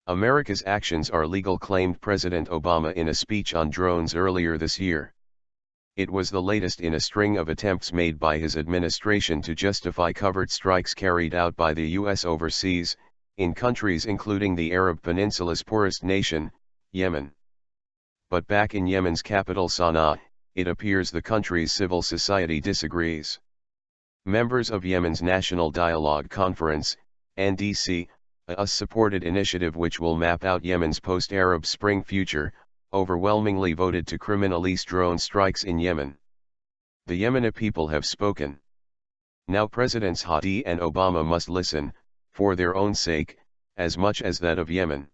America's actions are legal, claimed President Obama in a speech on drones earlier this year. It was the latest in a string of attempts made by his administration to justify covert strikes carried out by the U.S. overseas, in countries including the Arab Peninsula's poorest nation, Yemen. But back in Yemen's capital Sanaa, it appears the country's civil society disagrees. Members of Yemen's National Dialogue Conference, NDC, a supported initiative which will map out Yemen's post-Arab Spring future, overwhelmingly voted to criminalise drone strikes in Yemen. The Yemeni people have spoken. Now Presidents Hadi and Obama must listen, for their own sake, as much as that of Yemen.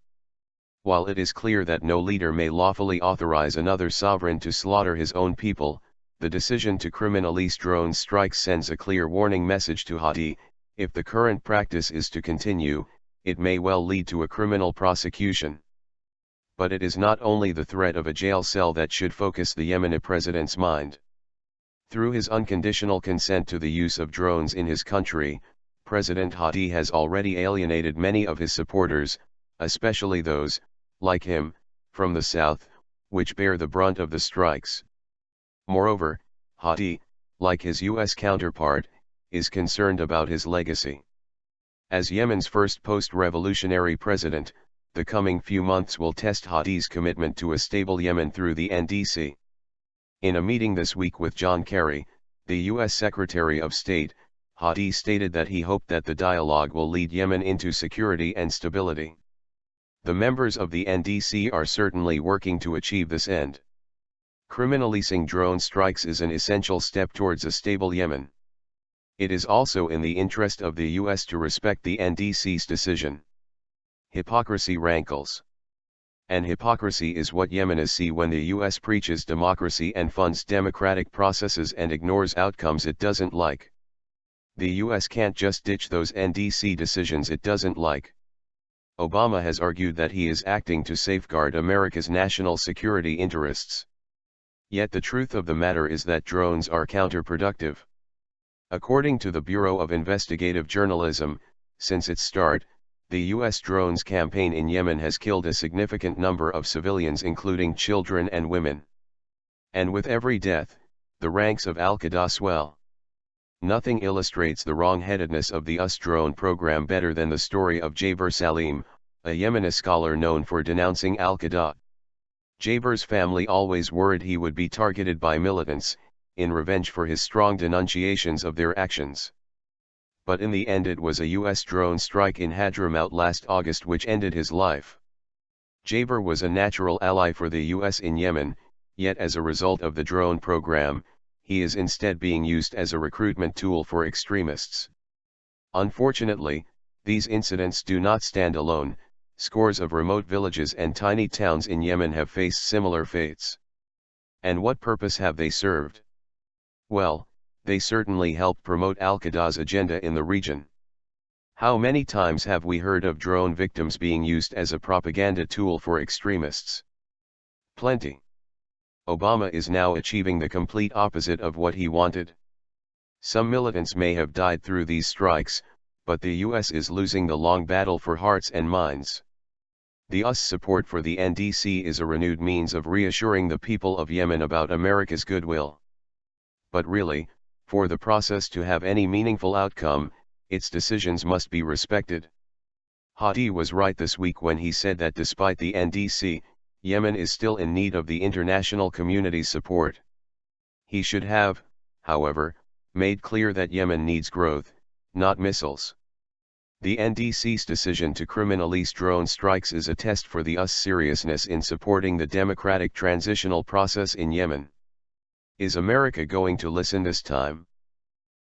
While it is clear that no leader may lawfully authorize another sovereign to slaughter his own people, the decision to criminalise drone strikes sends a clear warning message to Hadi: if the current practice is to continue, it may well lead to a criminal prosecution. But it is not only the threat of a jail cell that should focus the Yemeni president's mind. Through his unconditional consent to the use of drones in his country, President Hadi has already alienated many of his supporters, especially those, like him, from the south, which bear the brunt of the strikes. Moreover, Hadi, like his U.S. counterpart, is concerned about his legacy. As Yemen's first post-revolutionary president, the coming few months will test Hadi's commitment to a stable Yemen through the NDC. In a meeting this week with John Kerry, the U.S. Secretary of State, Hadi stated that he hoped that the dialogue will lead Yemen into security and stability. The members of the NDC are certainly working to achieve this end. Criminalising drone strikes is an essential step towards a stable Yemen. It is also in the interest of the U.S. to respect the NDC's decision. Hypocrisy rankles. And hypocrisy is what Yemenis see when the U.S. preaches democracy and funds democratic processes and ignores outcomes it doesn't like. The U.S. can't just ditch those NDC decisions it doesn't like. Obama has argued that he is acting to safeguard America's national security interests. Yet the truth of the matter is that drones are counterproductive. According to the Bureau of Investigative Journalism, since its start, the U.S. drones campaign in Yemen has killed a significant number of civilians, including children and women. And with every death, the ranks of al-Qaeda swell. Nothing illustrates the wrong-headedness of the US drone program better than the story of Jaber Salim, a Yemeni scholar known for denouncing al-Qaeda. Jaber's family always worried he would be targeted by militants, in revenge for his strong denunciations of their actions. But in the end it was a U.S. drone strike in Hadramaut last August which ended his life. Jaber was a natural ally for the U.S. in Yemen, yet as a result of the drone program, he is instead being used as a recruitment tool for extremists. Unfortunately, these incidents do not stand alone. Scores of remote villages and tiny towns in Yemen have faced similar fates. And what purpose have they served? Well, they certainly help promote al-Qaeda's agenda in the region. How many times have we heard of drone victims being used as a propaganda tool for extremists? Plenty. Obama is now achieving the complete opposite of what he wanted. Some militants may have died through these strikes, but the U.S. is losing the long battle for hearts and minds. The US support for the NDC is a renewed means of reassuring the people of Yemen about America's goodwill. But really, for the process to have any meaningful outcome, its decisions must be respected. Hadi was right this week when he said that despite the NDC, Yemen is still in need of the international community's support. He should have, however, made clear that Yemen needs growth, not missiles. The NDC's decision to criminalise drone strikes is a test for the US seriousness in supporting the democratic transitional process in Yemen. Is America going to listen this time?